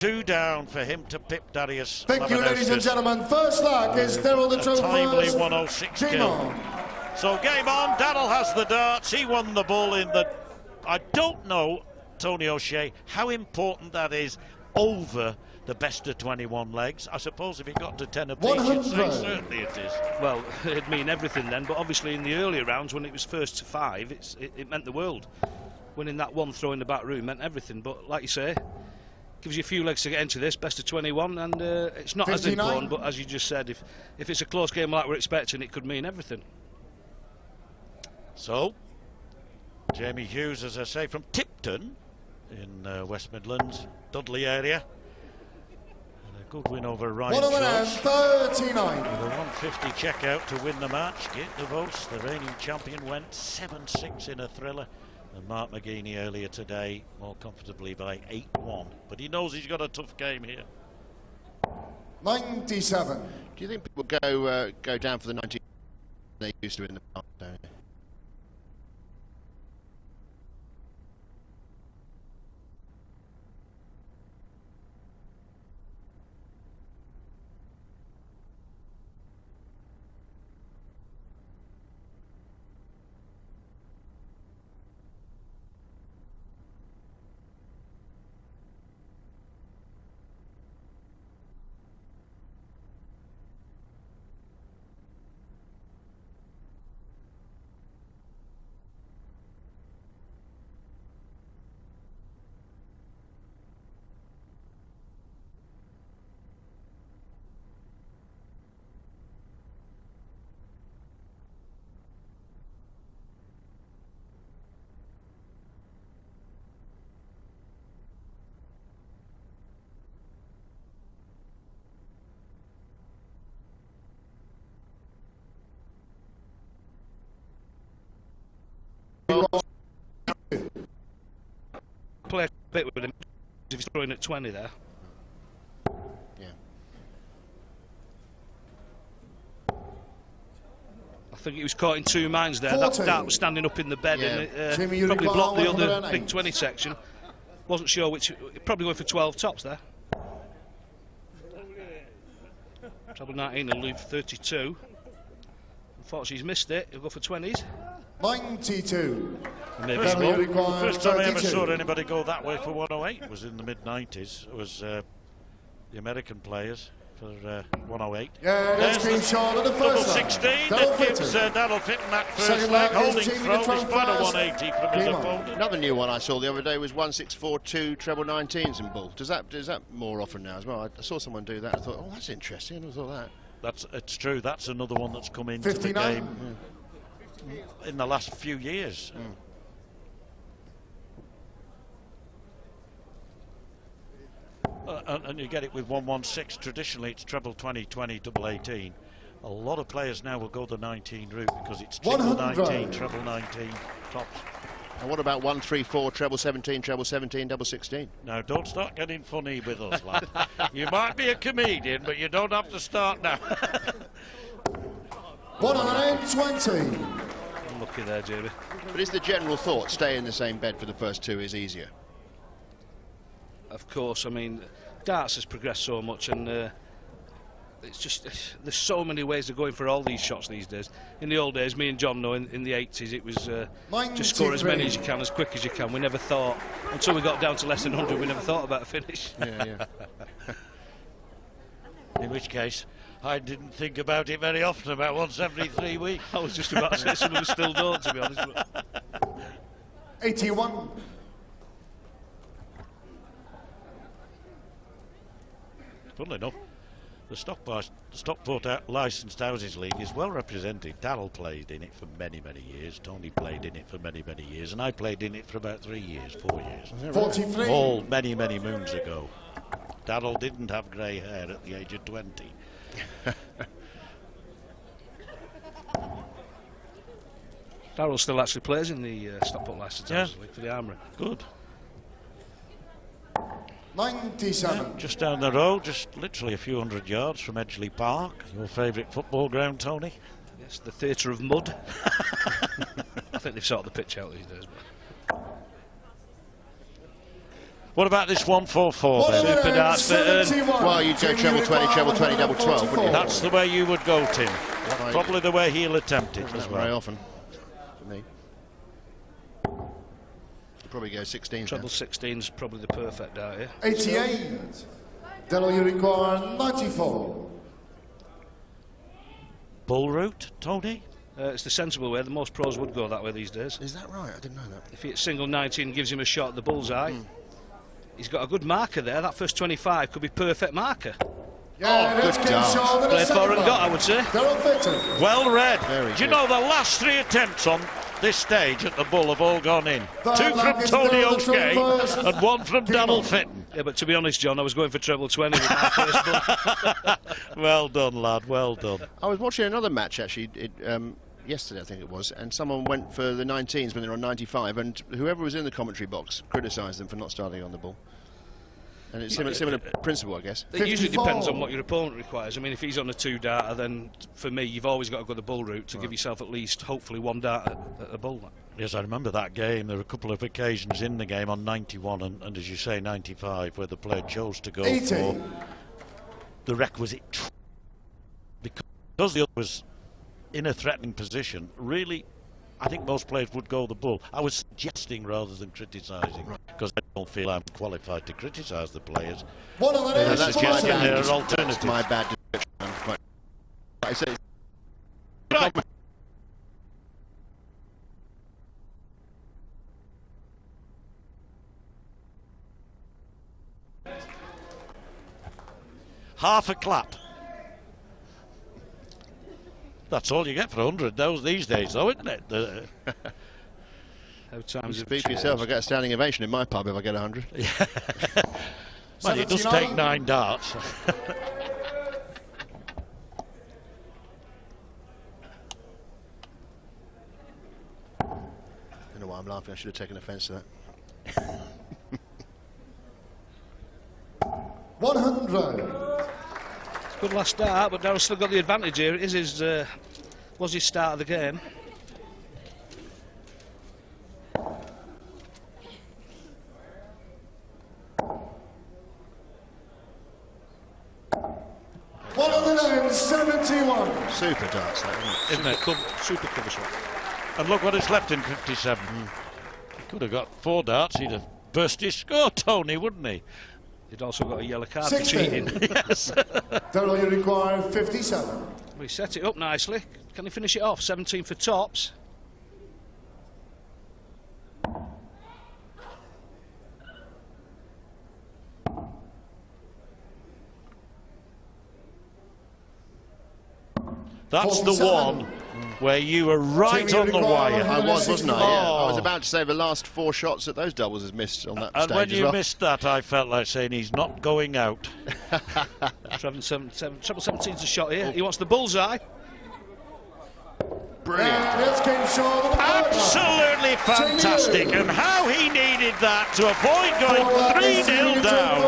2 down for him to pip Darius. Thank you, ladies and gentlemen. First lag is Daryl the Trophy. Timely 106 kill. So game on. Daryl has the darts. He won the ball in the. I don't know, Tony O'Shea, how important that is over the best of 21 legs. I suppose if he got to 10 apiece, you'd say certainly it is. Well, it'd mean everything then, but obviously in the earlier rounds when it was first to 5, it meant the world. Winning that one throw in the back room meant everything, but like you say, gives you a few legs to get into this, best of 21, and it's not 59. As important, but as you just said, if it's a close game like we're expecting, it could mean everything. So, Jamie Hughes, as I say, from Tipton in West Midlands, Dudley area. And a good win over Ryan George. 39. With a 150 checkout to win the match. Gate DeVos, the reigning champion, went 7-6 in a thriller. And Mark McGeaney earlier today more comfortably by 8-1. But he knows he's got a tough game here. 97. Do you think people go down for the 19 they used to in the past? Play a bit with him if he's throwing at 20 there. Yeah. I think he was caught in 2 minds there. That dart was standing up in the bed, yeah. And it probably blocked the other big 20 section. Wasn't sure which. Probably going for 12 tops there. Treble 19 will leave 32. Unfortunately, he's missed it. He'll go for 20s. 92. Maybe the first time I ever saw anybody go that way for 108 was in the mid-90s. It was the American players for 108. Yeah, that's been short of the first double 16. That gives Daryl Fitton that first leg. Holding throw. He's quite a 180 from his opponent. Another new one I saw the other day was 1642 treble 19s in bull. Does that more often now as well? I saw someone do that. I thought, oh, that's interesting. I thought that. It's true. That's another one that's come into 59. The game. Yeah. In the last few years. And you get it with 116. Traditionally it's treble 20, 20, double 18. A lot of players now will go the 19 route because it's triple 19, treble 19 tops. And what about 134, treble 17, double 16? Now don't start getting funny with us, lad. You might be a comedian, but you don't have to start now. 120. Lucky there, Jamie. But is the general thought stay in the same bed for the first 2 is easier? Of course. I mean, darts has progressed so much, and it's just there's so many ways of going for all these shots these days. In the old days, me and John know in the 80s it was just score as many as you can, as quick as you can. We never thought, until we got down to less than 100, we never thought about a finish. Yeah. In which case, I didn't think about it very often, about once every 3 weeks. I was just about to say some of us still don't, to be honest. 81. Funnily enough, the Stockport Licensed Houses League is well represented. Daryl played in it for many, many years. Tony played in it for many, many years. And I played in it for about 3 years, 4 years. 43. All many, many moons ago. Daryl didn't have grey hair at the age of 20. Daryl still actually plays in the Stockport Licensed Houses League for the Armoury. Good. 97. Yeah, just down the road, just literally a few hundred yards from Edgeley Park. Your favourite football ground, Tony? Yes, the Theatre of Mud. I think they've sorted the pitch out these days. But What about this 144 then? Super darts, Fitton. Well, you'd go treble 20, treble 20, double 12, wouldn't you? That's the way you would go, Tim. Right. Probably the way he'll attempt it as Not very well. often for me. You'd probably go 16. Treble 16 is probably the perfect dart here. 88. That'll you require 94. Bull route, Tony? It's the sensible way. The most pros would go that way these days. Is that right? I didn't know that. If he hits single 19, gives him a shot at the bullseye. He's got a good marker there. That first 25 could be perfect marker. Yeah, good dart. Played for and got, I would say. Fitton. Well read. Very Do you good. know the last 3 attempts on this stage at the Bull have all gone in? That 2 from longest Tony ball, the O'Shea 21st. and 1 from Daniel Fitton. Yeah, but to be honest, John, I was going for treble 20 with my first bull. Well done, lad, well done. I was watching another match actually yesterday, I think it was, and someone went for the 19s when they were on 95, and whoever was in the commentary box criticised them for not starting on the ball. And it's similar principle, I guess. It usually 54. depends on what your opponent requires. I mean, if he's on a 2-darter, then for me, you've always got to go the bull route to give yourself at least, hopefully, 1 dart at a bull. Yes, I remember that game. There were a couple of occasions in the game on 91 and as you say, 95, where the player chose to go 80. for the requisite because the other was in a threatening position. Really, I think most players would go the bull. I was suggesting rather than criticising, because I don't feel I'm qualified to criticise the players. One of the They're names, suggesting there are That's alternatives. my bad description. I said Right. Half a clap. That's all you get for 100 these days, though, isn't it? How You times have speak for yourself. I get a standing ovation in my pub if I get 100. Well, it does 79. take 9 darts. I don't know why I'm laughing. I should have taken offence to that. 100. Good last start, but Daryl's still got the advantage here. It is his, was his start of the game. One of the names, 71. Super darts, that, isn't it? Isn't it? Super cover shot. And look what it's left in 57. He could have got 4 darts, he'd have burst his score, Tony, wouldn't he? He'd also got a yellow card for 60. cheating. Yes. That'll you require 57. Well, he set it up nicely. Can he finish it off? 17 for tops. That's the 47. one where you were right Jimmy on the Require wire. on I was, wasn't I? Yeah. I was Oh. about to say the last 4 shots that those doubles has missed on that And stage when as you well. missed that, I felt like saying he's not going out. Treble 17's a shot here. He wants the bullseye. Brilliant. And it's came short of the Absolutely fantastic, and how he needed that to avoid going 3-0 down.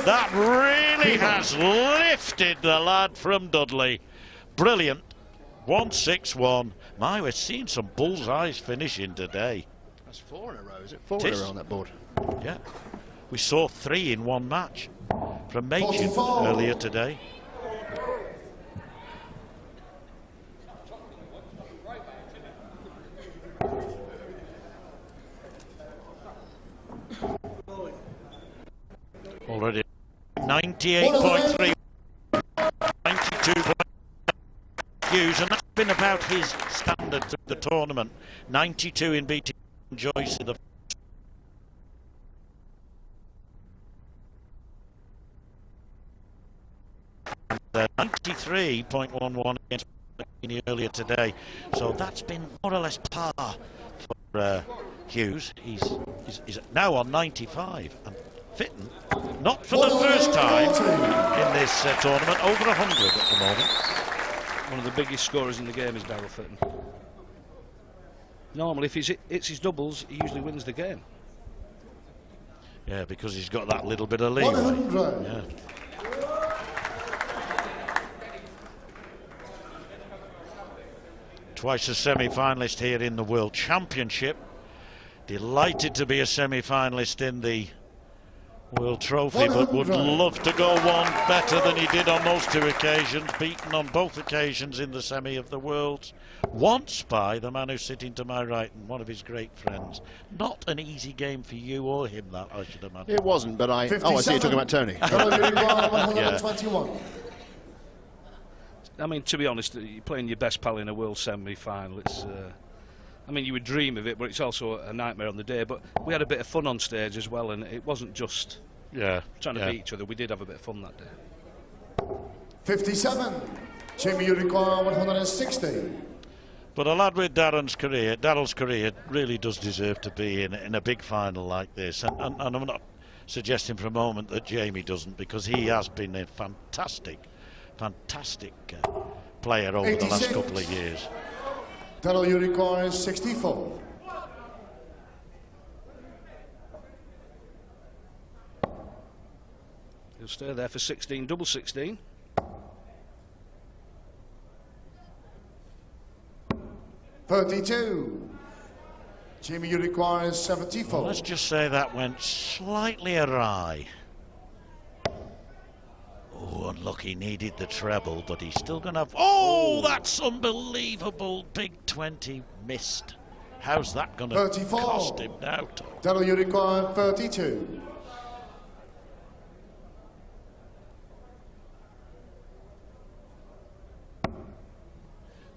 That really has lifted the lad from Dudley. Brilliant. 161. My, we're seeing some bullseyes finishing today. That's 4 in a row, is it? 4 It in a is. row on that board. Yeah. We saw 3 in one match from Machin 44. earlier today. Already 98.3, 92. Hughes, and that's been about his standard through the tournament. 92 in beating Joyce in the 93.11 against McKinney earlier today. So that's been more or less par for Hughes. He's now on 95. And Fitton, not for the first time in this tournament, over 100 at the moment. One of the biggest scorers in the game is Daryl Fitton. Normally, if he hits his doubles, he usually wins the game. Yeah, because he's got that little bit of leeway. 100. Yeah. Twice a semi-finalist here in the World Championship. Delighted to be a semi-finalist in the World Trophy, but would love to go one better than he did on those two occasions, beaten on both occasions in the semi of the Worlds, once by the man who's sitting to my right and one of his great friends. Not an easy game for you or him, that, I should imagine. It wasn't, but I... 57. Oh, I see you're talking about Tony. 121. I mean, to be honest, you're playing your best pal in a World semi-final. It's... I mean, you would dream of it, but it's also a nightmare on the day. But we had a bit of fun on stage as well, and it wasn't just trying to beat each other. We did have a bit of fun that day. 57. Jimmy, you require 160. But a lad with Darrell's career really does deserve to be in a big final like this. And I'm not suggesting for a moment that Jamie doesn't, because he has been a fantastic player over 86. the last couple of years. Darrell, you require 64. He'll stay there for 16, double 16. $32. Jimmy, you require 74. Well, let's just say that went slightly awry. Oh, unlucky, needed the treble, but he's still going to have... Oh, that's unbelievable. Big 20 missed. How's that going to cost him now, Tom? Darrell, you require 32.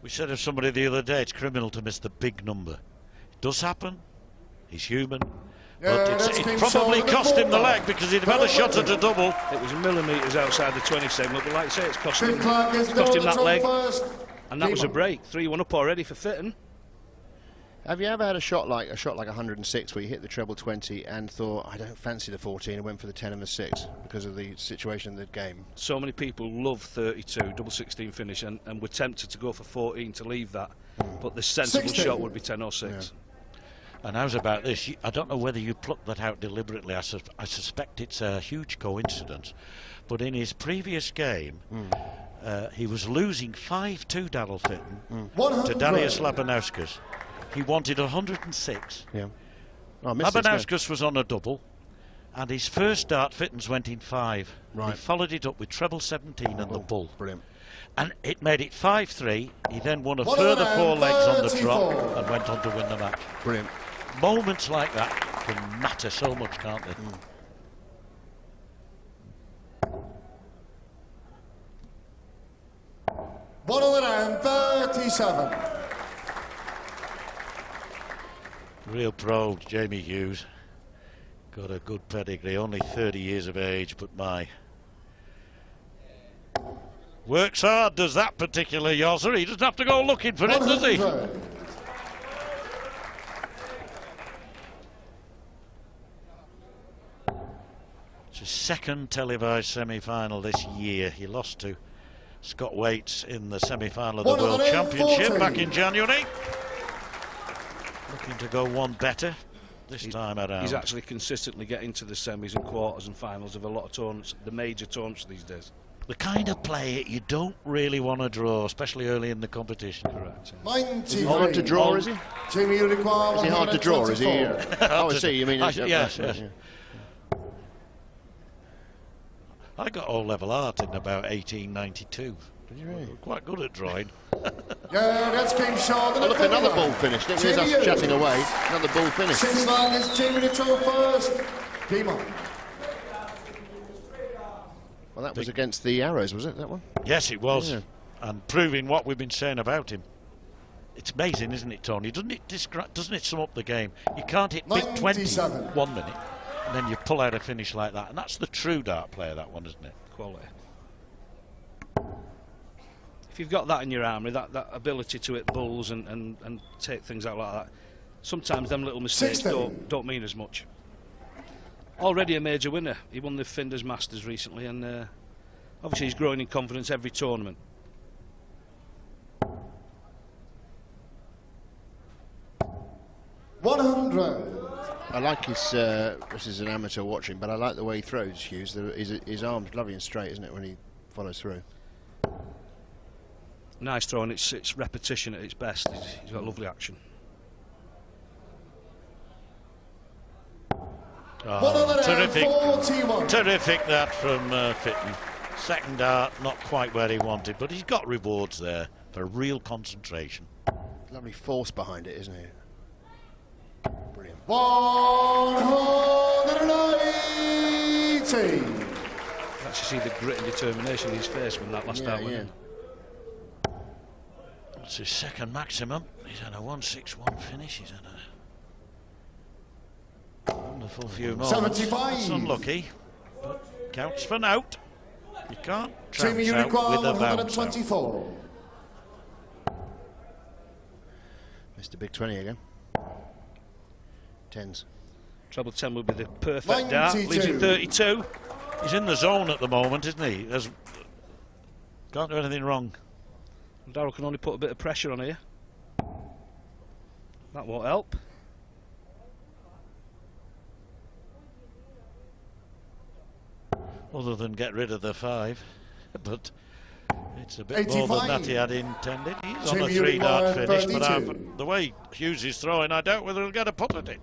We said of somebody the other day, it's criminal to miss the big number. It does happen. He's human. But it probably cost him the leg, because he'd have had a shot at a double. It was millimetres outside the 20 segment, but like I say, it's cost him that leg. And that was a break. 3-1 up already for Fitton. Have you ever had a shot like 106 where you hit the treble 20 and thought, I don't fancy the 14, and went for the 10 and the 6 because of the situation of the game? So many people love 32, double 16 finish, and were tempted to go for 14 to leave that. But the sensible 16. shot would be 10 or 6. Yeah. And how's about this? I don't know whether you plucked that out deliberately. I suspect it's a huge coincidence. But in his previous game, he was losing 5-2, Darrell Fitton, to Darius Labanauskas. He wanted 106. Yeah. Labanauskas was on a double, and his first dart, Fitton's went in 5. Right. He followed it up with treble 17 and the bull. Brilliant. And it made it 5-3. He then won a further 4 legs on the drop and went on to win the match. Brilliant. Moments like that can matter so much, can't they? 137. Real pro, Jamie Hughes. Got a good pedigree, only 30 years of age, but my... Works hard, does that particular yozzer. He doesn't have to go looking for it, does he? It's his second televised semi-final this year. He lost to Scott Waits in the semi-final of the World Championship back in January. Looking to go one better this time around. He's actually consistently getting to the semis and quarters and finals of a lot of tournaments, the major tournaments these days. The kind of play you don't really want to draw, especially early in the competition. Correct. 93. Hard to draw, is he? Jamie, you require Is he hard to draw, is he? 124. Oh, I see, you mean... Yes. I got O-level art in about 1892. Did you really? Quite good at drawing. Yeah, that's game short. Oh, look, another ball finish. Didn't realise us chatting away. Another ball finish. Since long as Jamie to throw first. Game on. Well, that was against the Arrows, was it, that one? Yes, it was. Yeah. And proving what we've been saying about him. It's amazing, isn't it, Tony? Doesn't it sum up the game? You can't hit big 20 1 minute, and then you pull out a finish like that. And that's the true dart player, that one, isn't it? Quality. If you've got that in your armoury, that ability to hit bulls and take things out like that, sometimes them little mistakes don't mean as much. Already a major winner. He won the Flinders Masters recently, and obviously he's growing in confidence every tournament. I like his, this is an amateur watching, but I like the way he throws, Hughes. His arm's lovely and straight, isn't it, when he follows through? Nice throw, and it's repetition at its best. He's got lovely action. Terrific that from Fitton. Second dart, not quite where he wanted, but he's got rewards there for real concentration. Lovely force behind it, isn't it? Brilliant. 180. Actually see the grit and determination in his face when that last dart went in. That's his second maximum. He's had a 161 finish. He's had a wonderful few moments. 75. That's unlucky, but counts for nout. You can't Team trounce out Unicorn with a bounce. 124. Mr. Big 20 again. Tens. Treble 10 would be the perfect dart. Leaves it 32. He's in the zone at the moment, isn't he? Can't do anything wrong. Darrell can only put a bit of pressure on here. That won't help. Other than get rid of the 5, but it's a bit 85. more than that he had intended. He's on a 3-dart finish, but the way Hughes is throwing, I doubt whether he'll get a putt at it.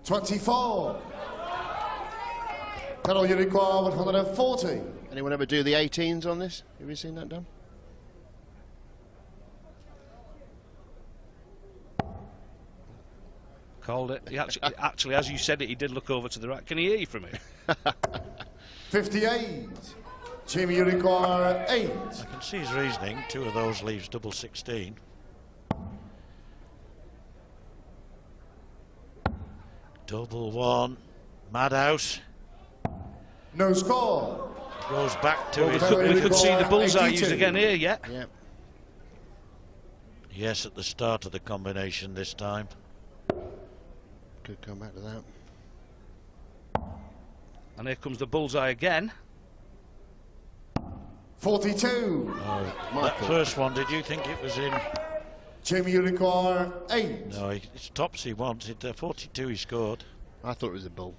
$24. Pedal Unicorn 140. Anyone ever do the 18s on this? Have you seen that done? Called it. He actually, as you said it, he did look over to the right. Can he hear you from it? 58. Team Unicorn 8. I can see his reasoning. 2 of those leaves double 16. Double 1. Madhouse. No score. Goes back to his... We could see the bullseye used again here, yeah? Yeah. Yes, at the start of the combination this time. Could come back to that. And here comes the bullseye again. 42. That first one, did you think it was in? Team Unicorn 8. No, it's tops he wants. 42 he scored. I thought it was a bull.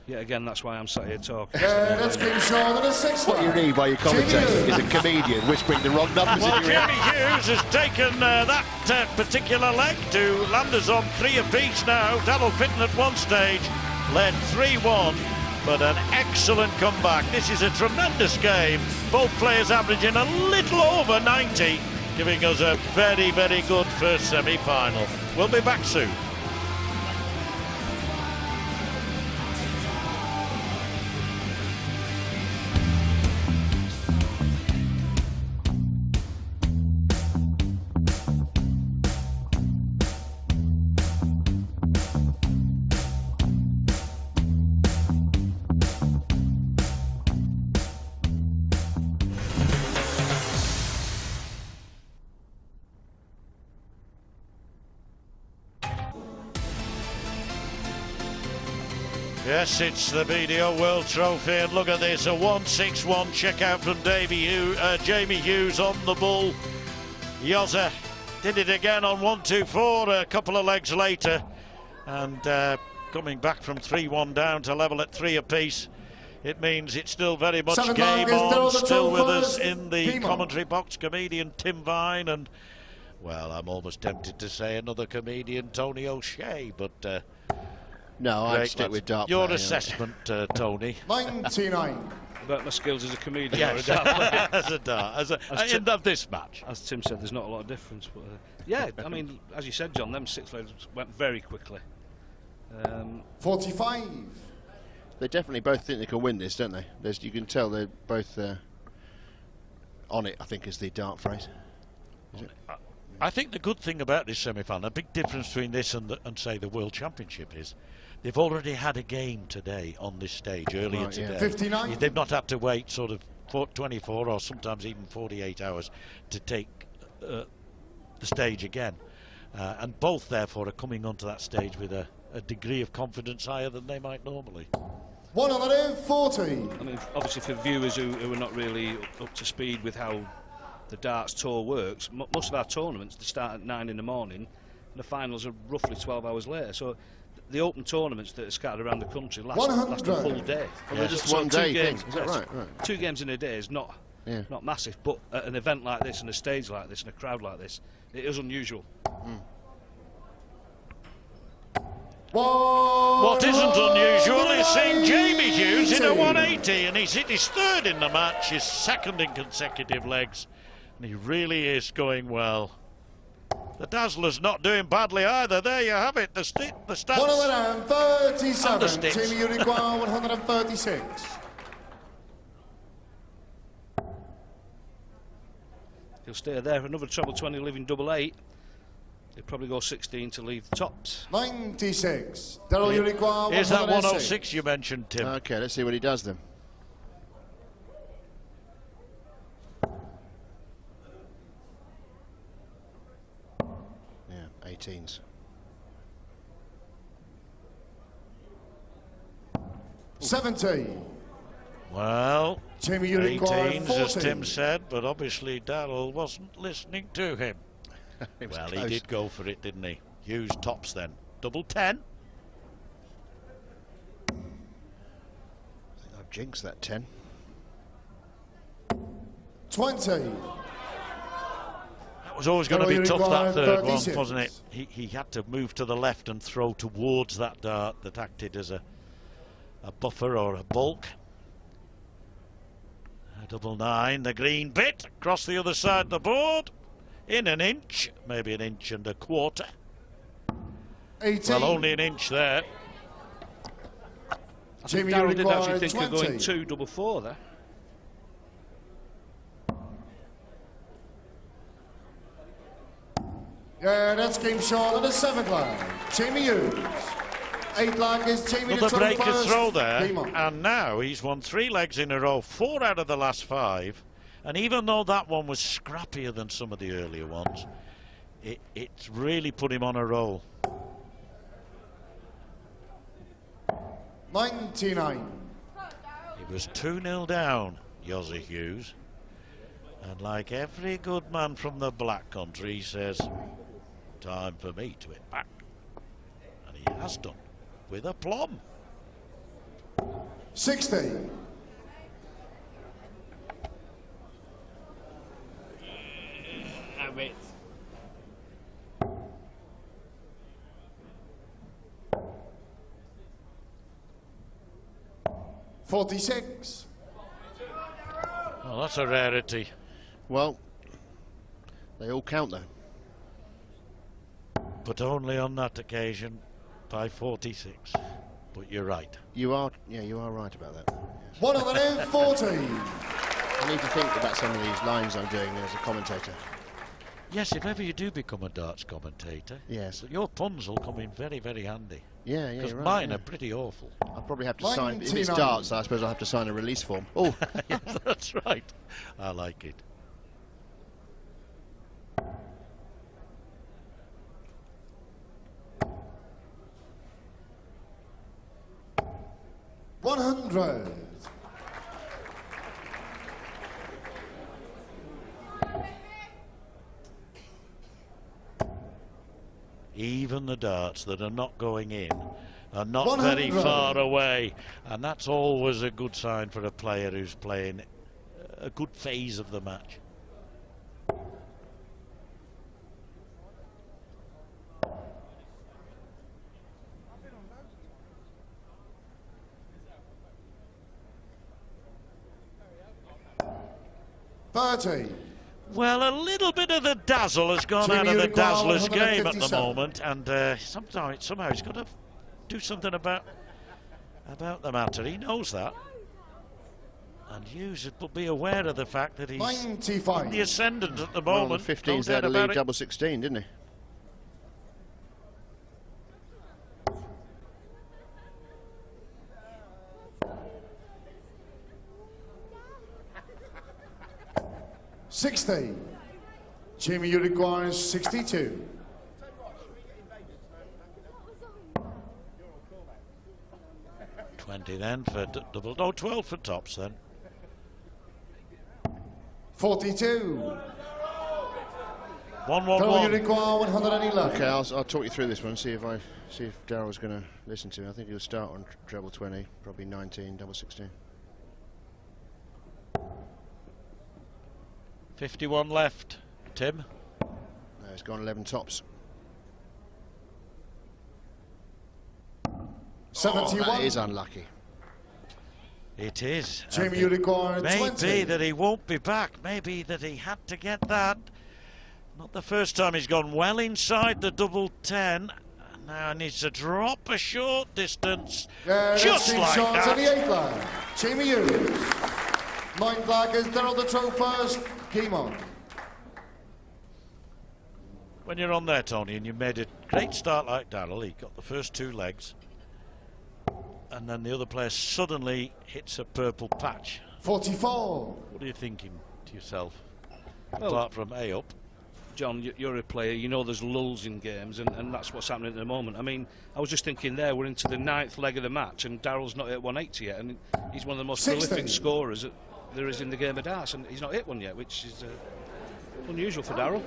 Yeah, again, that's why I'm sat here talking. Let's keep showing the 6th What you need by your commentator is a comedian whispering the wrong numbers Well, in your ear. Jamie Hughes has taken that particular leg to landers on 3 apiece now. Darrell Fitton at one stage led 3-1, but an excellent comeback. This is a tremendous game. Both players averaging a little over 90, giving us a very, very good first semi-final. We'll be back soon. Yes, it's the BDO World Trophy, and look at this, a 161 checkout from Jamie Hughes on the bull. Yozza did it again on 124 a couple of legs later, and coming back from 3-1 down to level at 3 apiece. It means it's still very much game on. Still with us in the commentary box, comedian Tim Vine, and, well, I'm almost tempted to say another comedian, Tony O'Shea, but... no, I'd stick with dart. Your assessment, Tony. 99. About my skills as a comedian Yes. or a dart player. As a dart, end of this match. As Tim said, there's not a lot of difference. But yeah, I mean, as you said, John, them 6 legs went very quickly. 45. They definitely both think they can win this, don't they? You can tell they're both on it, I think is the dart phrase. Is it? I think the good thing about this semi-final, a big difference between this and say the World Championship, is they've already had a game today on this stage earlier today. Yeah. 59. They've not had to wait sort of 24 or sometimes even 48 hours to take the stage again, and both therefore are coming onto that stage with a degree of confidence higher than they might normally. 140. I mean, obviously for viewers who are not really up to speed with how the darts tour works, most of our tournaments, they start at 9 in the morning and the finals are roughly 12 hours later, so the open tournaments that are scattered around the country last a full day. Well, they're just one day thing. Is that yes, right? 2 games in a day is not Yeah. Not massive, but at an event like this, and a stage like this, and a crowd like this, it is unusual. What isn't unusual is seeing Jamie Hughes in a 180, and he's hit his third in the match, his second in consecutive legs, and he really is going well. The Dazzler's not doing badly either. There you have it, the stats. 137, Team Uruguay 136. He'll stay there. Another treble 20, leaving double 8. He'll probably go 16 to leave the tops. 96, Daryl Uruguay. Here's that 106 you mentioned, Tim. Okay, let's see what he does then. Yeah, 18s. Well, Jamie Uruguay 18s, as Tim said, but obviously Darrell wasn't listening to him. Well, he did go for it, didn't he? Hughes tops then. Double 10. I think I've jinxed that 10. 20. That was always going to be tough, that third one, wasn't it? He had to move to the left and throw towards that dart that acted as a buffer or a bulk. A double 9, the green bit across the other side of the board. In an inch, maybe an inch and a quarter. 18. Well, only an inch there. I think Darrell did actually think of going 2 double 4 there. Yeah, that's game short of the 7th line. Jamie Hughes. 8 leg is Jamie. Another breaker throw there, Game on. and now he's won 3 legs in a row, 4 out of the last 5. And even though that one was scrappier than some of the earlier ones, it's really put him on a roll. 99. He was 2-0 down, Yossi Hughes. And like every good man from the Black Country, he says, time for me to hit back. And he has done, with aplomb. 60. Wait. 46. Well, that's a rarity. Well, they all count though. But only on that occasion by 46. But you're right. You are right about that. Yes. 140. I need to think about some of these lines I'm doing as a commentator. Yes, if ever you do become a darts commentator, Yes. your puns will come in very, very handy. Yeah, Because you're right, mine yeah. are pretty awful. I'll probably have to sign. If it's 99. darts, I suppose I'll have to sign a release form. Oh, Yes, that's right. I like it. $100. Even the darts that are not going in are not 100. very far away, and that's always a good sign for a player who's playing a good phase of the match. $30. Well, a little bit of the dazzle has gone Jimmy out of the Uruguay, Dazzler's game at the 157. moment, and somehow he's got to do something about the matter. He knows that. And Hughes will be aware of the fact that he's 95. in the ascendant at the well, moment. the 15s no there doubt to about lead it. double 16, didn't he? $60. Jamie Uruguay 62. $20 then for double. No, 12 for tops then. 42. 1-1-1. Uruguay 111. Okay, I'll talk you through this one. See if Darrell's going to listen to me. I think he'll start on treble 20, probably 19, double 16. 51 left. Tim? No, it's gone 11 tops. 71. That is unlucky. It is. Jamie, you require 20. Maybe that he won't be back. Maybe that he had to get that. Not the first time he's gone well inside the double 10. Now needs to drop a short distance. Just like that. On the 8th line. Jamie Hughes. 9th lag is Daryl the Tro first. Game on. When you're on there, Tony, and you made a great start like Daryl, he got the first 2 legs, and then the other player suddenly hits a purple patch. 44. What are you thinking to yourself? Well, apart from A up. John, you're a player, you know there's lulls in games, and that's what's happening at the moment. I mean, I was just thinking there, we're into the 9th leg of the match, and Daryl's not hit 180 yet, and he's one of the most 60. prolific scorers that there is in the game of darts, and he's not hit one yet, which is unusual for Daryl.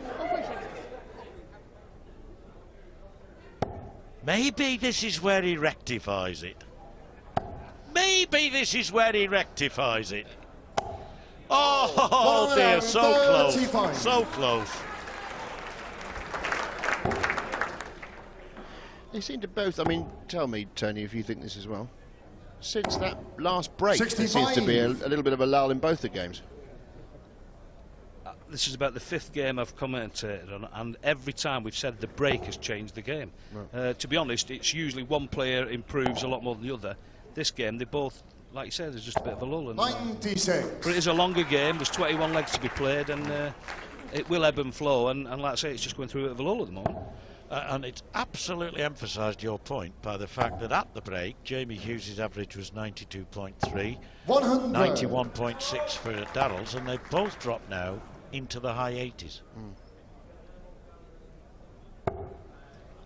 Maybe this is where he rectifies it. Maybe this is where he rectifies it. Oh dear, so close, so close. They seem to both, I mean, tell me, Tony, if you think this as well. Since that last break, there seems to be a little bit of a lull in both the games. This is about the 5th game I've commentated on, and every time we've said the break has changed the game. Right. To be honest, it's usually one player improves a lot more than the other. This game, they both, like you said, there's just a bit of a lull. And, 96. But it is a longer game, there's 21 legs to be played, and it will ebb and flow, and like I say, it's just going through a bit of a lull at the moment. And it's absolutely emphasised your point by the fact that at the break, Jamie Hughes' average was 92.3, 91.6 for Daryl's, and they've both dropped now into the high 80s.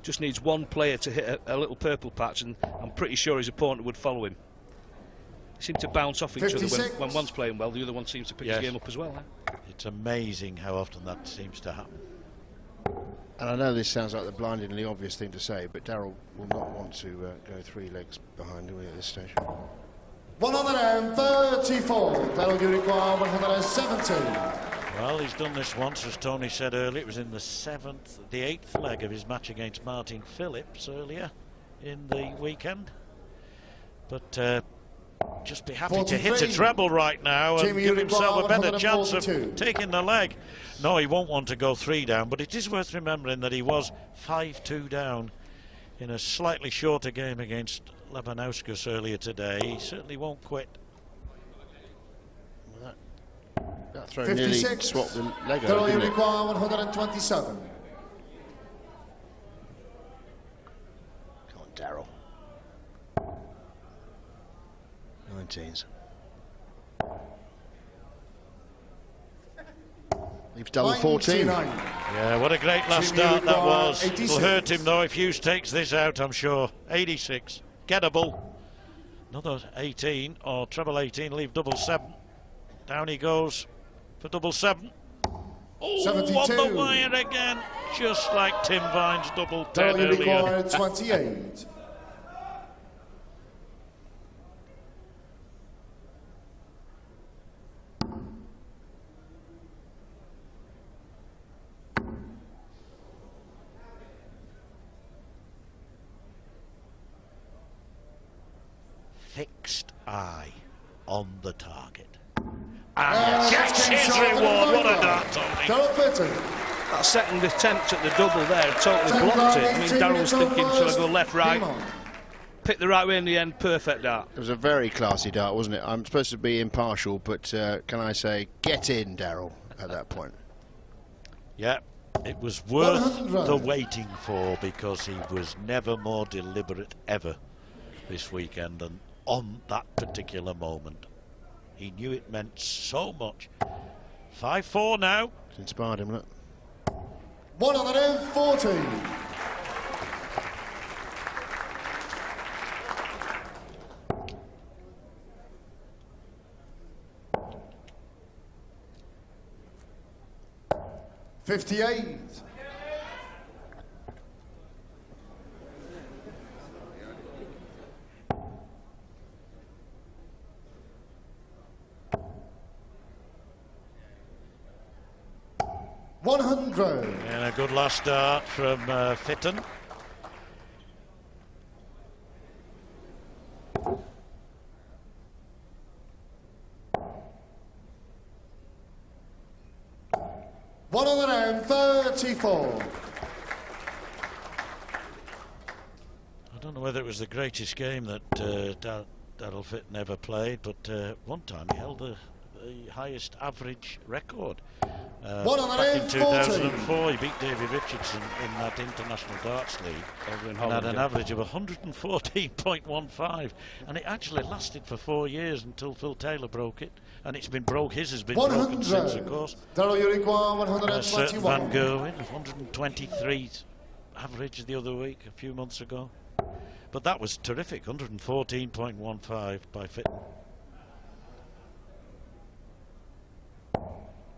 Just needs one player to hit a little purple patch, and I'm pretty sure his opponent would follow him. They seem to bounce off each 56. other when one's playing well, the other one seems to pick his game up as well. It's amazing how often that seems to happen. And I know this sounds like the blindingly obvious thing to say, but Daryl will not want to go 3 legs behind, do we, at this stage? 134. Daryl, you require 170. Well, he's done this once, as Tony said earlier. It was in the 8th leg of his match against Martin Phillips earlier in the weekend. But just be happy 43. to hit a treble right now and give himself a better chance of taking the leg. No, he won't want to go 3 down, but it is worth remembering that he was 5-2 down in a slightly shorter game against Labanauskas earlier today. He certainly won't quit. That throw nearly swapped the leg over, didn't it? 127. Come on, Daryl. 19s. Leaves double 14. Yeah, what a great last start that was. 86. It'll hurt him though if Hughes takes this out, I'm sure. 86. Gettable. Another 18 or treble 18, leave double 7. Down he goes for double 7. Oh, 72. on the wire again, just like Tim Vine's double 10 earlier. 28. Fixed eye on the target. And gets his reward. What a dart, Tony. Fitton. That second attempt at the double there totally blocked it. I mean, Daryl's thinking, should I go left, right? Pick the right way in the end, perfect dart. It was a very classy dart, wasn't it? I'm supposed to be impartial, but can I say, get in, Daryl, at that point. Yeah, it was worth the waiting for, because he was never more deliberate ever this weekend than on that particular moment. He knew it meant so much. 5-4 now. It's inspired him, look. 140. $58. 100. And a good last start from Fitton. $134. I don't know whether it was the greatest game that Daryl Fitton ever played, but one time he held the highest average record. Back in 2004, he beat David Richardson in that International Darts League and had an average of 114.15, and it actually lasted for 4 years until Phil Taylor broke it, and it's been broke. His has been broken since, of course. Daryl, you require 121. Van Gerwen, 123 average the other week, a few months ago. But that was terrific, 114.15 by Fitton.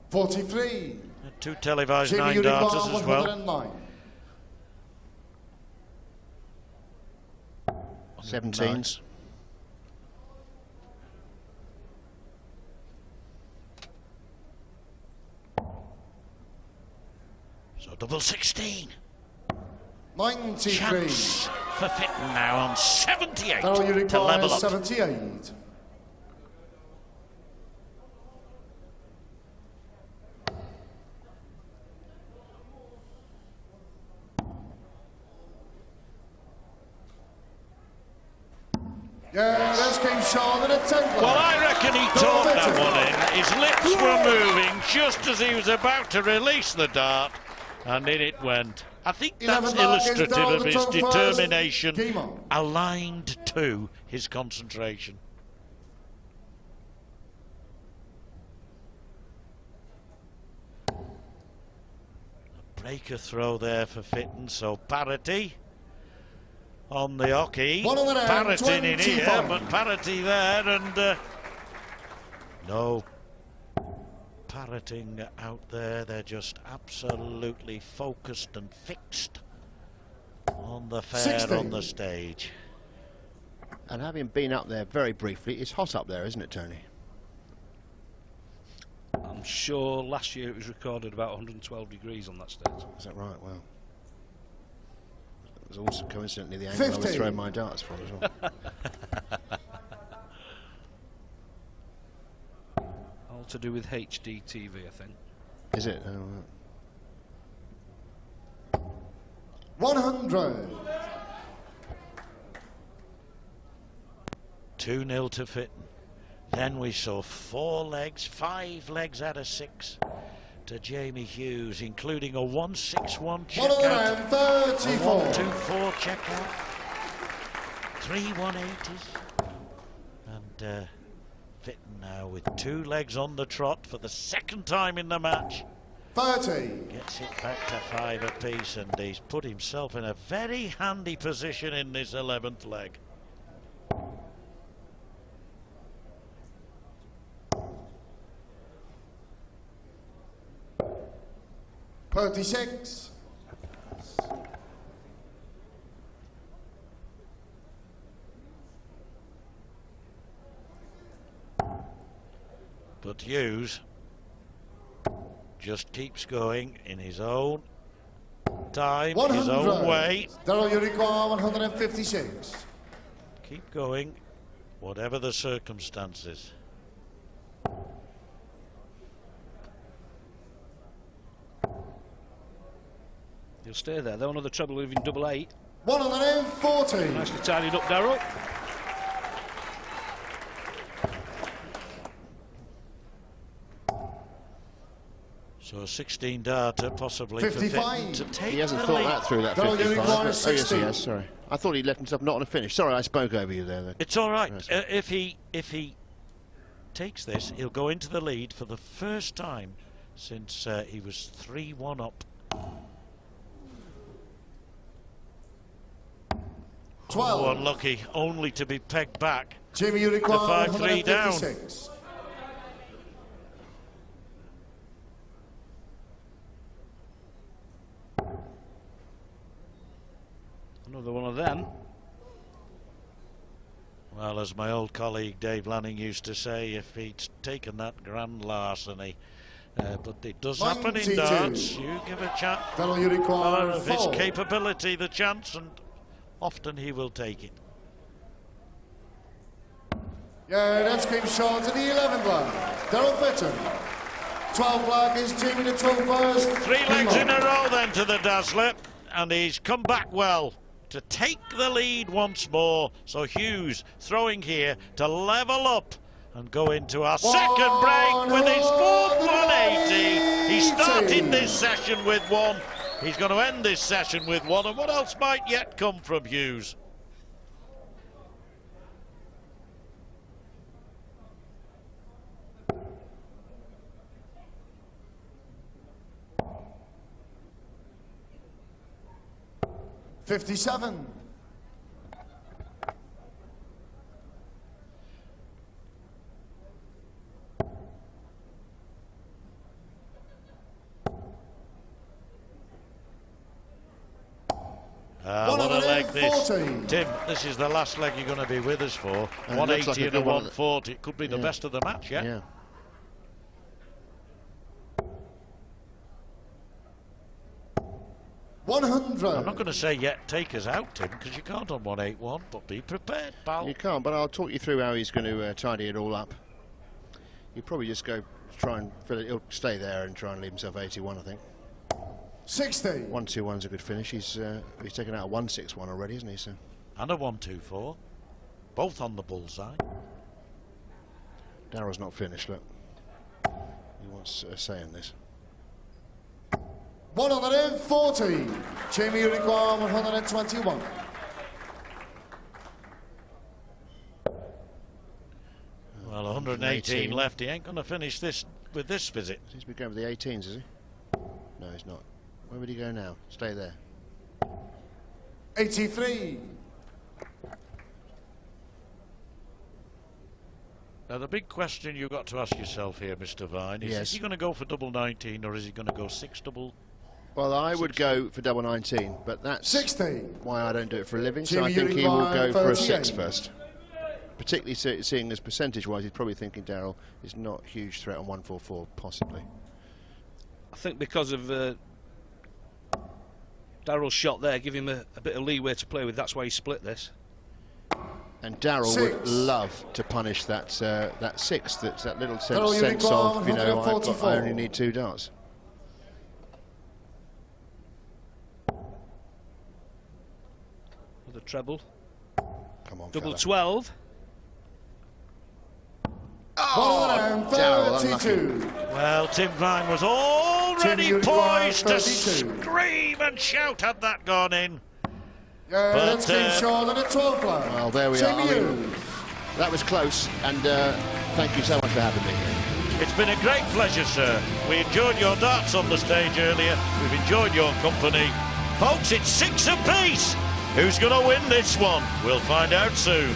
43. 2 televised 9-darters as well. 17s. So double 16. 93. Chance for Fitton now on 78 Daryl, you to require level up. 78. Yeah, this came short at a 10. Well, I reckon he talked that one in. His lips were moving just as he was about to release the dart, and in it went. I think that's illustrative of his determination, aligned to his concentration. A breaker throw there for Fitton, so parity on the hockey. Parity in here, but parity there, and no parroting out there. They're just absolutely focused and fixed on the fair, 60. on the stage. And having been up there very briefly, it's hot up there, isn't it, Tony? I'm sure last year it was recorded about 112 degrees on that stage. Is that right? Wow. It was also coincidentally the angle 50. I was throwing my darts from as well. All to do with HD TV, I think. Is it? Oh, right. 100. 2-0 to Fitton. Then we saw 5 legs out of 6 to Jamie Hughes, including a 161 checkout, a 124 checkout, 3 180s, and Fitton now with 2 legs on the trot for the second time in the match. 30. Gets it back to 5 apiece, and he's put himself in a very handy position in this 11th leg. $36. But Hughes just keeps going in his own time, 100. his own way. Daryl, you require 156. Keep going, whatever the circumstances. He'll stay there. They'll know the trouble with double 8. 140. Nicely tidied up, Daryl. So a 16-darter possibly 55. for Fitton to take He hasn't the thought lead. that through, that No, 55. you require Oh, yes, 60. he has, sorry. I thought he'd left himself not on a finish. Sorry, I spoke over you there. It's all right. Yes. If he takes this, he'll go into the lead for the first time since he was 3-1 up. 12. Oh, unlucky, only to be pegged back. Jimmy, you require 5-3 down. 156. Another one of them. Well, as my old colleague Dave Lanning used to say, if he'd taken that grand larceny, But it does happen in 92. darts. You give a chap That'll you require of his 4. capability the chance, and often he will take it. Yeah, that's came short to the 11 black. Daryl Fitton. 12 black is Jamie the 12 first. 3 legs in a row then to the Dazzler, and he's come back well to take the lead once more. So Hughes throwing here to level up and go into our second break with his fourth 180. He started this session with 1. He's going to end this session with 1. And what else might yet come from Hughes? $57. What a leg this. Tim, this is the last leg you're going to be with us for. 180 and a 140. It could be the best of the match, yeah? 100. I'm not going to say yet take us out, Tim, because you can't on 181, but be prepared, pal. You can't, but I'll talk you through how he's going to tidy it all up. He'll probably just go try and fill it. He'll stay there and try and leave himself 81, I think. 60. 121's a good finish. He's taken out a 161 already, isn't he? So. And a 124, both on the bullseye. Darrow's not finished. Look, he wants a say in this. 140. Jamie require 121. Well, 118 left. He ain't going to finish this with this visit. He's been going with the 18s, is he? No, he's not. Where would he go now? Stay there. 83. Now, the big question you've got to ask yourself here, Mr. Vine, is he going to go for double 19 or is he going to go 6 double? Well, I would go for double 19, but that's 60. why I don't do it for a living. So Jimmy, I think he will go for a 6 38. first. Particularly seeing as percentage-wise, he's probably thinking Darryl is not a huge threat on 144, possibly. I think because of Darryl's shot there, give him a bit of leeway to play with. That's why he split this. And Darryl would love to punish that that 6. That's that little sense of, you know, I only need 2 darts. With a treble. Come on, Double fella. 12. Oh, Darryl, unlucky. Well, Tim Vine was already poised to scream and shout had that gone in. Yeah, But, that's Team Shaw and a 12 flag. Well, there we are. I mean, that was close, and thank you so much for having me here. It's been a great pleasure, sir. We enjoyed your darts on the stage earlier. We've enjoyed your company. Folks, it's 6 apiece. Who's going to win this one? We'll find out soon.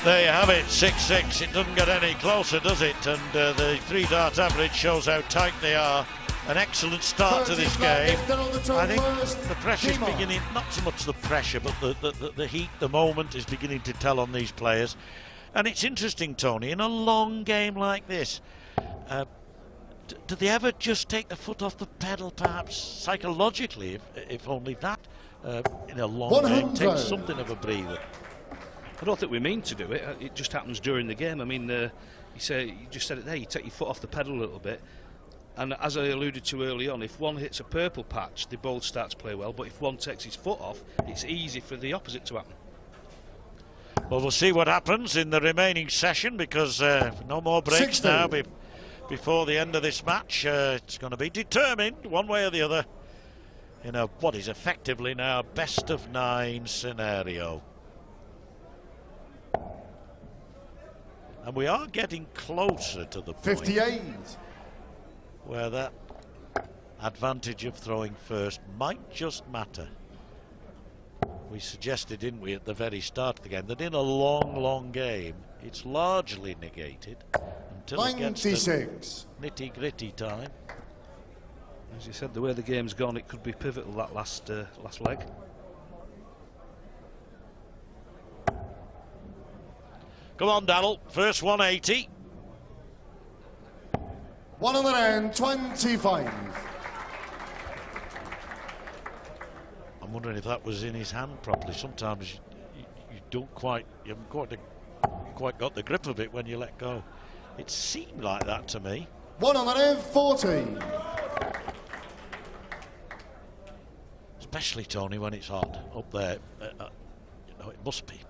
There you have it, 6-6. It doesn't get any closer, does it? And the 3 dart average shows how tight they are. An excellent start to this game. I think the pressure's beginning, not so much the pressure, but the heat, the moment is beginning to tell on these players. And it's interesting, Tony, in a long game like this, do they ever just take the foot off the pedal, perhaps psychologically, if only that, in a long game, takes something of a breather? I don't think we mean to do it. It just happens during the game. I mean, you just said it there. You take your foot off the pedal a little bit, and as I alluded to early on, if one hits a purple patch, they both start to play well. But if one takes his foot off, it's easy for the opposite to happen. Well, we'll see what happens in the remaining session, because no more breaks now before the end of this match. It's going to be determined one way or the other in what is effectively now a best-of-9 scenario. And we are getting closer to the point 58. where that advantage of throwing first might just matter. We suggested, didn't we, at the very start of the game, that in a long game, it's largely negated until 96. it gets to nitty-gritty time. As you said, the way the game's gone, it could be pivotal, that last leg. Come on, Darrell. First 180. 125. I'm wondering if that was in his hand properly. Sometimes you don't quite, you haven't quite got the grip of it when you let go. It seemed like that to me. 140. Especially, Tony, when it's hot up there. You know, it must be.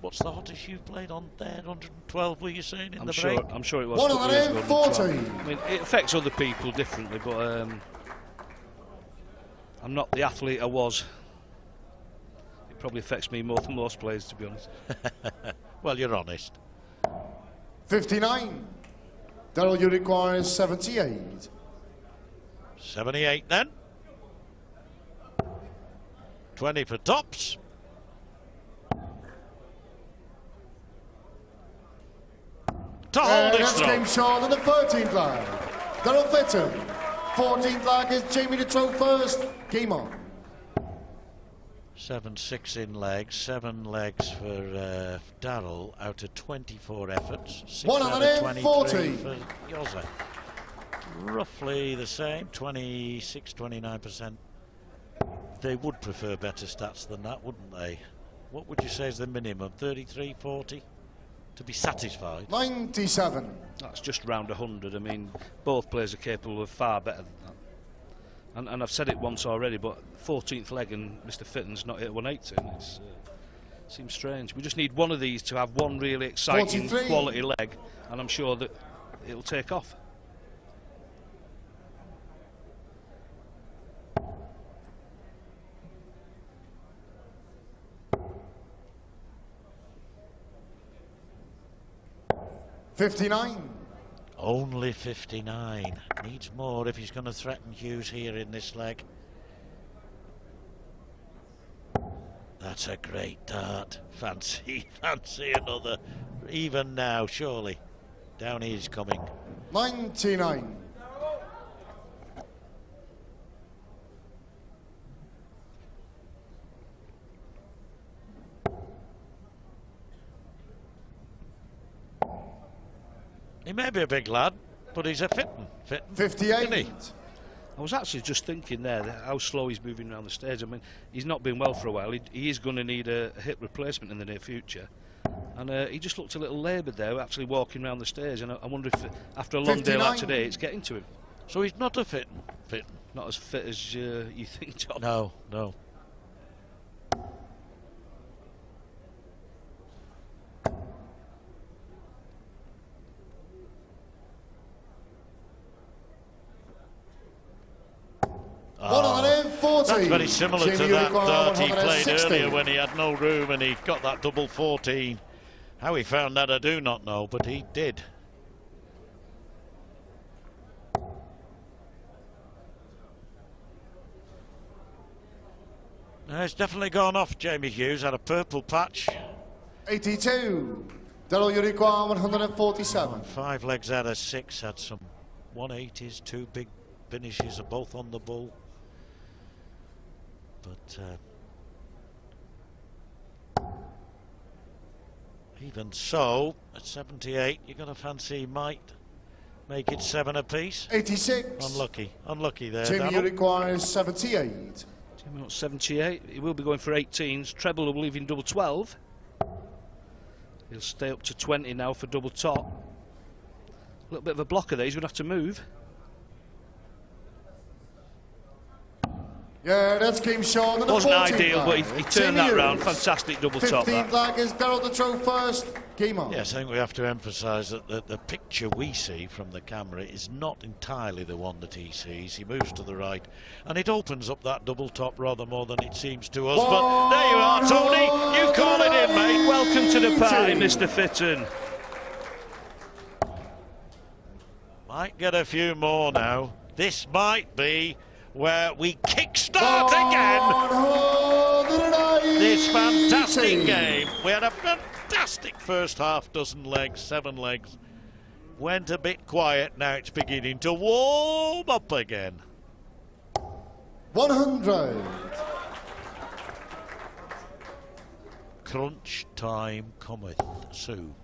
What's the hottest you've played on there? 112, were you saying in the break? I'm sure it was. 140. I mean, it affects other people differently, but I'm not the athlete I was. It probably affects me more than most players, to be honest. Well, you're honest. 59. Darrell, you require 78. 78 then. 20 for tops. To hold his That's throw. game short on the 13th leg. Darrell Fitton. 14th leg is Jamie to throw first. Game on. 7-6 in legs, 7 legs for Darrell out of 24 efforts. 6 out of 23 for Yoza. Roughly the same, 26-29%. They would prefer better stats than that, wouldn't they? What would you say is the minimum? 33-40 to be satisfied? 97. That's just round 100. I mean, both players are capable of far better than that. And I've said it once already, but 14th leg and Mr. Fitton's not hit 180. And it seems strange. We just need one of these to have one really exciting 43. quality leg, and I'm sure that it'll take off. $59. Only 59. Needs more if he's going to threaten Hughes here in this leg. That's a great dart. Fancy another. Even now, surely. Down he's coming. 99. He may be a big lad, but he's a Fitton. 58. Isn't he? I was actually just thinking there that how slow he's moving around the stage. I mean, he's not been well for a while. He is going to need a hip replacement in the near future. And he just looked a little laboured there, actually walking around the stage. And I wonder if, after a long 59. day like today, it's getting to him. So he's not a Fitton. Not as fit as you think, John. No. That's very similar to that dart he played earlier when he had no room and he got that double 14. How he found that I do not know, but he did. No, it's definitely gone off. Jamie Hughes had a purple patch. 82. Darrell, you require 147. 5 legs out of 6, had some 180s, 2 big finishes, are both on the bull. But even so, at 78, you're going to fancy he might make it 7 apiece. 86. Unlucky there. Jamie, you Darrell. require 78. Jimmy got 78. He will be going for 18s. Treble will leave him double 12. He'll stay up to 20 now for double top. A little bit of a blocker there. He's going to have to move. Yeah, that's game short. And Wasn't 14th ideal, leg. but he turned that round. Fantastic double top. 15th leg is Darrell to throw first. Game on. Yes, I think we have to emphasise that the picture we see from the camera is not entirely the one that he sees. He moves to the right, and it opens up that double top rather more than it seems to us. But there you are, Tony. You call it in, mate. Welcome to the party, Mr. Fitton. might get a few more now. This might be where we kickstart again this fantastic game. We had a fantastic first half, dozen legs, 7 legs. Went a bit quiet, now it's beginning to warm up again. 100. Crunch time cometh soon.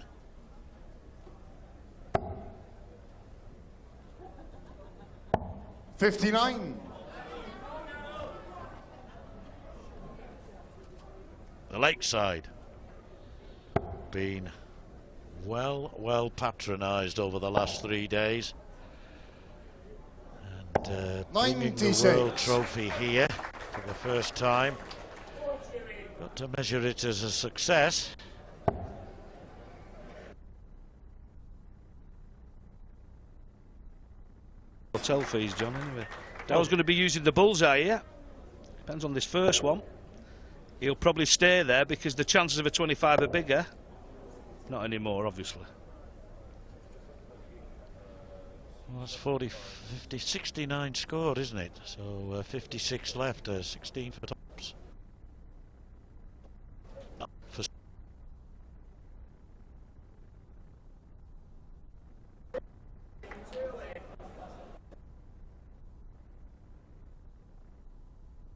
$59. The Lakeside been well patronised over the last 3 days, and bringing the World Trophy here for the first time. Got to measure it as a success. Hotel fees, John, anyway. Dow's going to be using the bullseye here. Depends on this first one. He'll probably stay there because the chances of a 25 are bigger. Not anymore, obviously. Well, that's 40, 50, 69 scored, isn't it? So 56 left, 16 for tops. For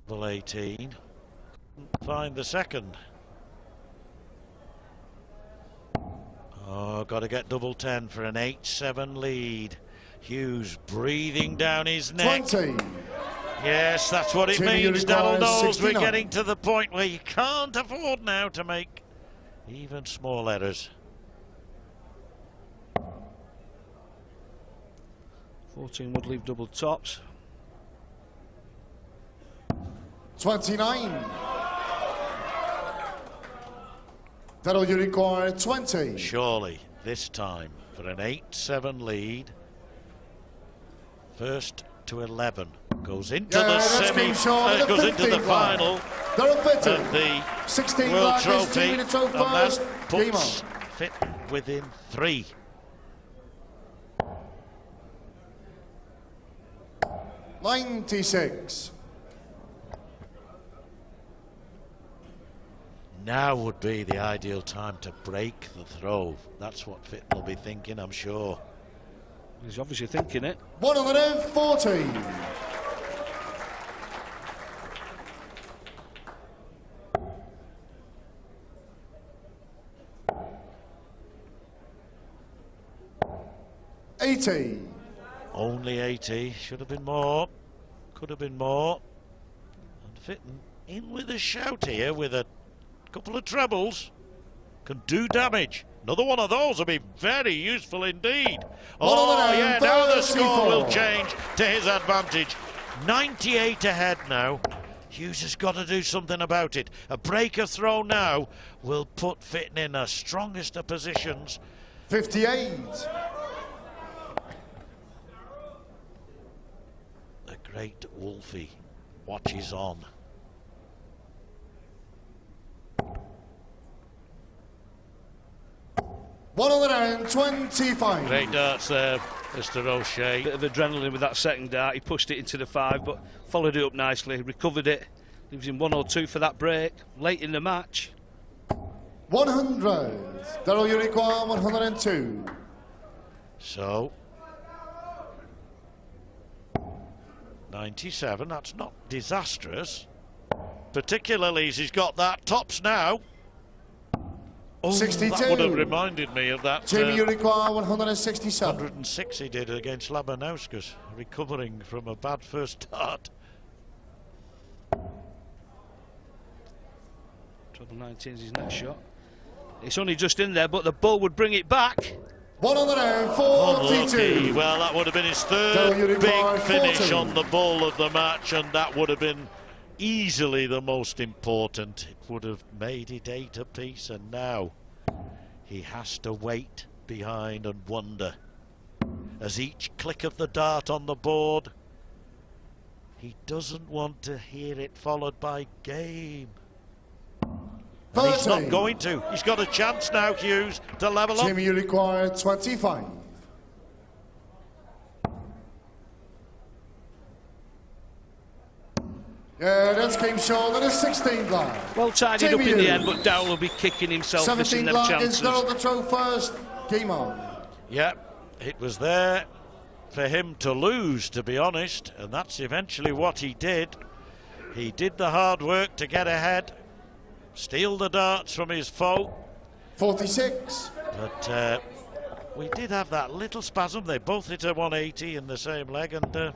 level 18. Find the second. Oh, got to get double 10 for an 8-7 lead. Hughes breathing down his neck. 20. Yes, that's what it means. Darrell knows we're getting to the point where you can't afford now to make even small errors. 14 would leave double tops. 29. That'll you require 20. Surely this time for an 8-7 lead. First to 11 goes into the semi, goes into the final of the 16 World Trophy, 2 minutes and first. that puts Fitton within 3. $96. Now would be the ideal time to break the throw. That's what Fitton will be thinking, I'm sure. He's obviously thinking it. 140. $80. Only 80. Should have been more. Could have been more. And Fitton in with a shout here with a couple of trebles. Can do damage. Another one of those will be very useful indeed. Oh yeah, now the score will change to his advantage. 98 ahead now. Hughes has got to do something about it. A breaker throw now will put Fitton in the strongest of positions. 58. The great Wolfie watches on. $125. Great darts there, Mr. O'Shea. Bit of adrenaline with that second dart. He pushed it into the 5, but followed it up nicely, recovered it. Leaves him 102 for that break. Late in the match. 100. That'll you require 102. So 97, that's not disastrous. Particularly as he's got that tops now. Oh, 62. That would have reminded me of that. Jamie, you require 167. 106 he did against Labanauskas, recovering from a bad first start. Trouble 19 is his next shot. It's only just in there, but the ball would bring it back. 142. Well, that would have been his third big finish on the ball of the match, and that would have been easily the most important. It would have made it 8 apiece, and now he has to wait behind and wonder. As each click of the dart on the board, he doesn't want to hear it followed by game. And he's not going to. He's got a chance now, Hughes, to level up. Jimmy, you require 25. Yeah, that's came short. That is 16 black. Well tidied up Jamie in the Hughes. end, but Darrell will be kicking himself, 17 missing them black is chances. Darrell the throw first. Game on. Yeah, it was there for him to lose, to be honest, and that's eventually what he did. He did the hard work to get ahead, steal the darts from his foe. 46. But we did have that little spasm. They both hit a 180 in the same leg, and now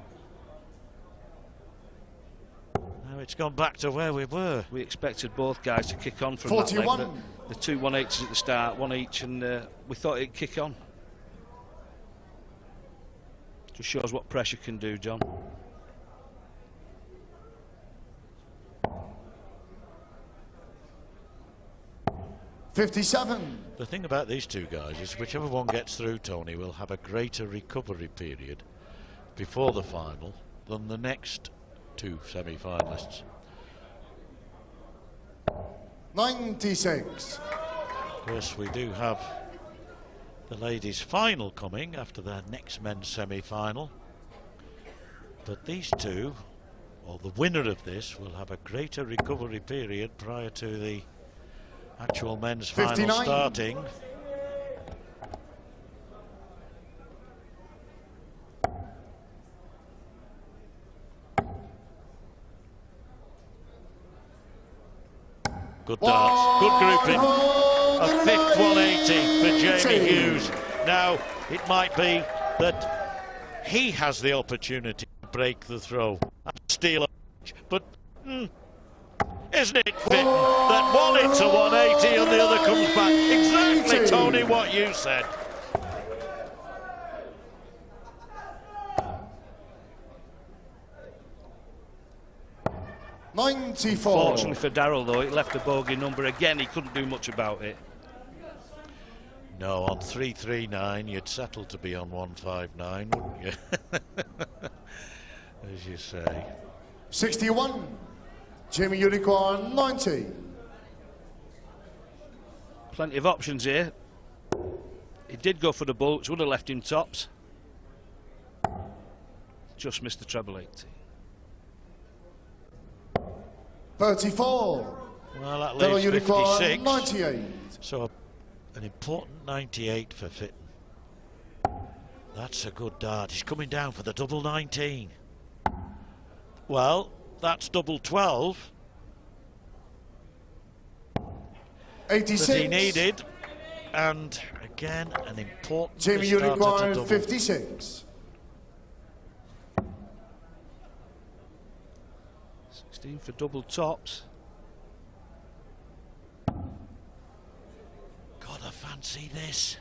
it's gone back to where we were. We expected both guys to kick on from 41. that leg. The two 180s at the start, one each, and we thought it'd kick on. Just shows what pressure can do, John. $57. The thing about these two guys is whichever one gets through, Tony, will have a greater recovery period before the final than the next two semi-finalists. 96. Of course, we do have the ladies' final coming after their next men's semi-final. But these two, or the winner of this, will have a greater recovery period prior to the actual men's 59. final starting. Good darts, good grouping. A fifth 180 for Jamie Hughes. Now, it might be that he has the opportunity to break the throw and steal a match, but isn't it Fitton that one hits a 180 and the other comes back? Exactly, Tony, what you said. Fortunately for Darrell, though, it left a bogey number again. He couldn't do much about it. No, on 339, you'd settle to be on 159, wouldn't you? As you say. 61. Jamie Unicorn, 90. Plenty of options here. He did go for the bull, which would have left him tops. Just missed the treble 80. 34. Well, that leaves Unicorn, 56. 98. So an important 98 for Fitton. That's a good dart. He's coming down for the double 19. Well, that's double 12 86. that he needed. And again, an important Jamie starter to Unicorn, double. 56. 16 for double tops. God, I fancy this.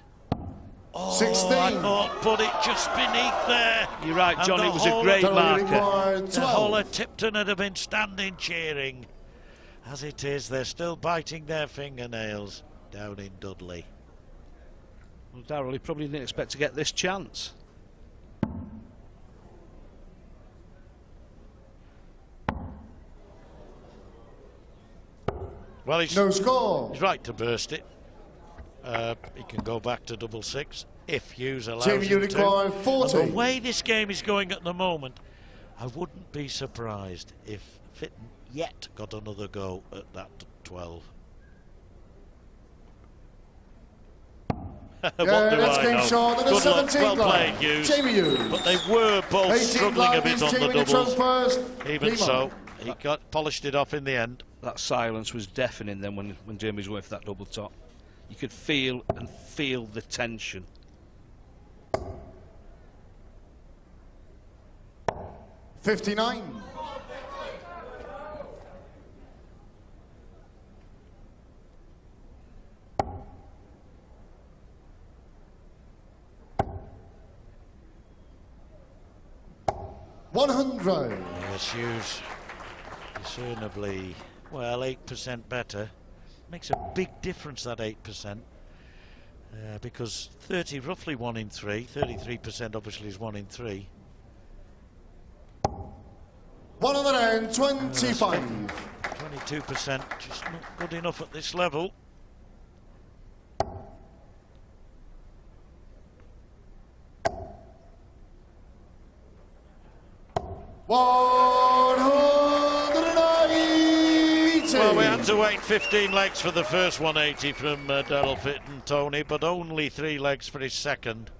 Oh, 16. I thought, put it just beneath there. You're right, John, And it was a great marker. The whole of Tipton would have been standing cheering. As it is, they're still biting their fingernails down in Dudley. Well, Darrell, he probably didn't expect to get this chance. Well, he's No score. right to burst it. He can go back to double 6 if Hughes allows Jamie him Unicorn, to. 40. And the way this game is going at the moment, I wouldn't be surprised if Fitton yet got another go at that 12. What do that's I game know? short. And a Good luck, 17 well black. played, Hughes. Jamie Hughes. But they were both 18 struggling black a bit is on the Jamie doubles. first. Even Game so, on. he polished it off in the end. That silence was deafening then when Jamie was going for that double top. You could feel the tension. $59. $100. Yes, Hughes, discernibly, well, 8% better. Makes a big difference, that 8%, because 30 roughly 1 in 3, 33% obviously is 1 in 3. 125. 22% just not good enough at this level. Well, we had to wait 15 legs for the first 180 from Daryl Fitton, Tony, but only 3 legs for his second.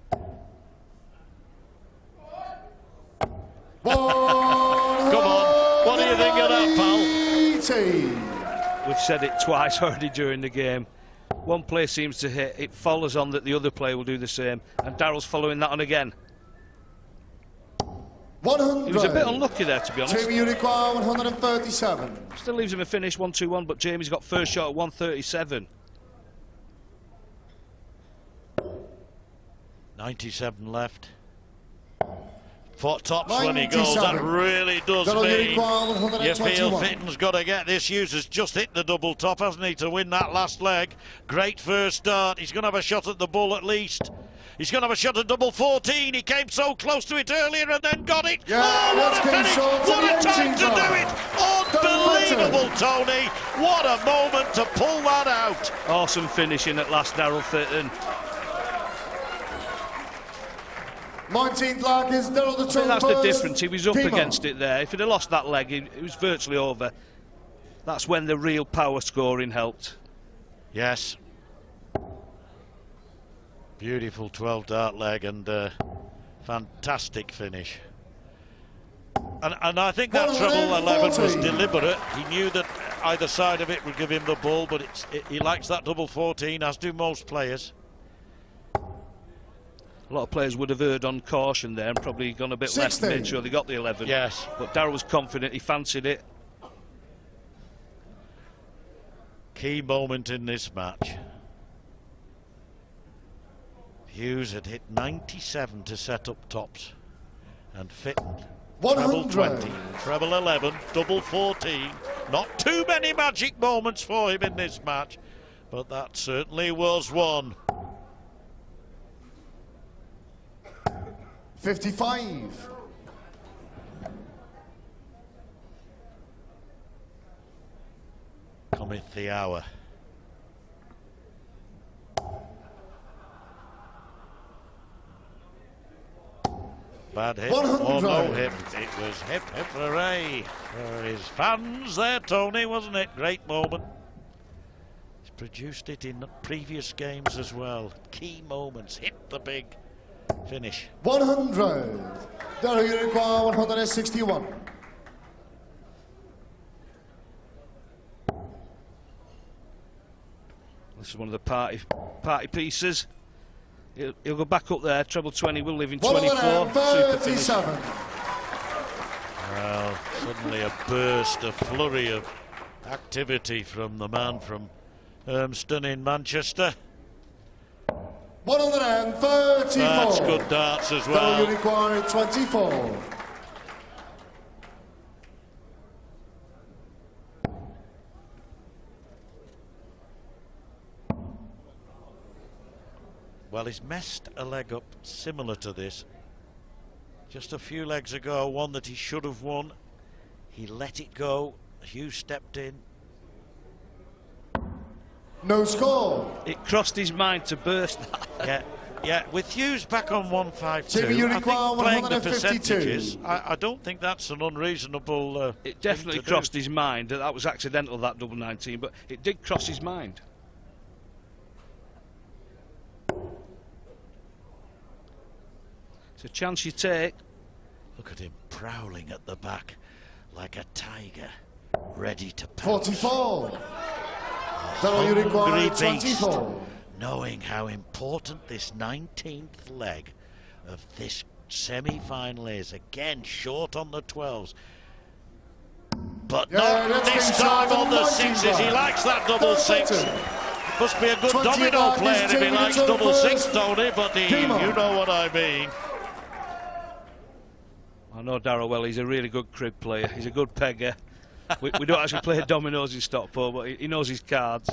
Come on, what do you think of that, pal? We've said it twice already during the game. One player seems to hit, it follows on that the other player will do the same, and Daryl's following that on again. 100. He was a bit unlucky there, to be honest. Jamie, you require 137. Still leaves him a finish 1-2-1, but Jamie's got first shot at 137. 97 left. 4 tops when he goes. That really does mean you feel Fitton's got to get this. Hughes has just hit the double top, hasn't he, to win that last leg. Great first start. He's going to have a shot at the bull at least. He's going to have a shot at double 14. He came so close to it earlier and then got it. Yeah, oh, what a finish! What a time to do it! Unbelievable, Tony. What a moment to pull that out. Awesome finishing at last, Daryl Fitton. 19th lag is Daryl the Trump. That's the difference. He was up against it there. If he'd have lost that leg, it was virtually over. That's when the real power scoring helped. Yes. Beautiful 12-dart leg and fantastic finish. And I think that treble 11 was deliberate. He knew that either side of it would give him the bull, but he likes that double 14, as do most players. A lot of players would have erred on caution there and probably gone a bit left to make sure they got the 11. Yes. But Daryl was confident, he fancied it. Key moment in this match. Hughes had hit 97 to set up tops. And Fitton, treble 20, treble 11, double 14. Not too many magic moments for him in this match, but that certainly was one. 55. Cometh the hour. Bad hit, or no hit. It was hip hip hooray for his fans there, Tony, wasn't it? Great moment. He's produced it in previous games as well. Key moments, hit the big finish. 100. Daryl, you require 161. This is one of the party pieces. He'll go back up there. Treble 20 will live in 24. 37. Well, suddenly a burst, a flurry of activity from the man from Urmston in Manchester. 134. That's good darts as well. You require 24. Well, he's messed a leg up similar to this. Just a few legs ago, one that he should have won. He let it go. Hughes stepped in. No score. It crossed his mind to burst that. Yeah, with Hughes back on 152, Jimmy, you I think require playing the 152. percentages, I don't think that's an unreasonable It definitely crossed his mind. That was accidental, that double 19, but it did cross his mind. It's a chance you take. Look at him prowling at the back like a tiger, ready to pounce. 44. Daryl, you require Beast, 24. knowing how important this 19th leg of this semi-final is. Again, short on the 12s. But not this time on the 6s. He likes that double 6. Must be a good domino player if he likes double 6, Tony, but you know what I mean. I know Daryl well, he's a really good crib player. He's a good pegger. we don't actually play dominoes in Stockport, but he knows his cards.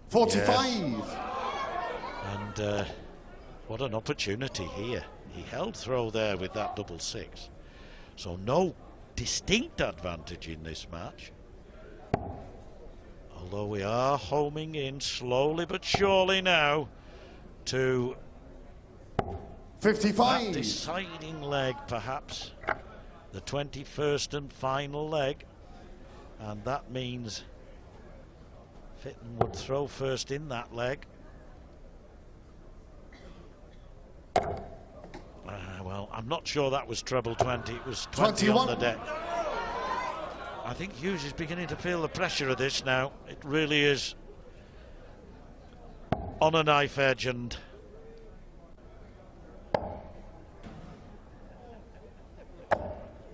45. Yes. And what an opportunity here. He held throw there with that double 6. So no distinct advantage in this match. Although we are homing in slowly but surely now to 55. that deciding leg, perhaps. the 21st and final leg, and that means Fitton would throw first in that leg. Well, I'm not sure that was treble 20. It was 20 on the deck. I think Hughes is beginning to feel the pressure of this now. It really is on a knife edge, and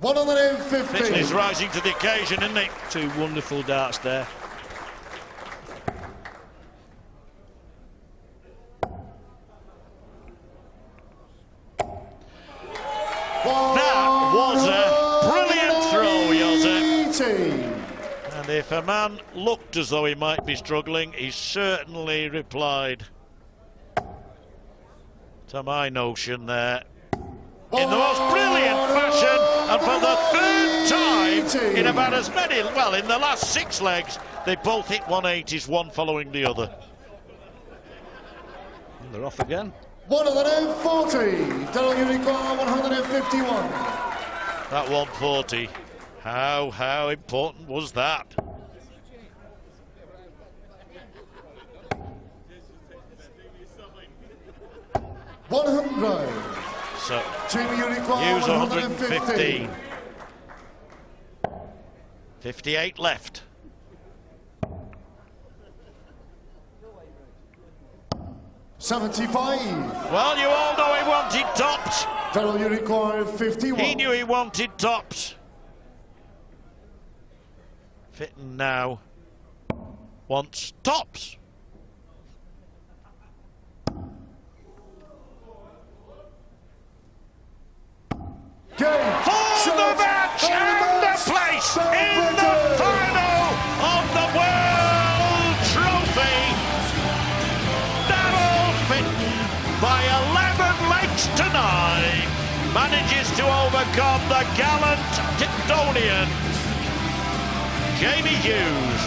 Fitton is rising to the occasion, isn't he? Two wonderful darts there. That was a brilliant throw, Jose. And if a man looked as though he might be struggling, he certainly replied to my notion there in the most brilliant fashion, and for the third time in about as many, well, in the last 6 legs, they both hit 180s, one following the other. And they're off again. 140, Daryl, you require 151. That 140, how important was that? So Hughes 115. 58 left. $75. Well, you all know he wanted tops. Daryl, you require 51. He knew he wanted tops. Fitton now wants tops. Game, for the match and the place in the final of the World Trophy. Daryl Fitton, by 11 legs to 9, manages to overcome the gallant Tiptonian Jamie Hughes.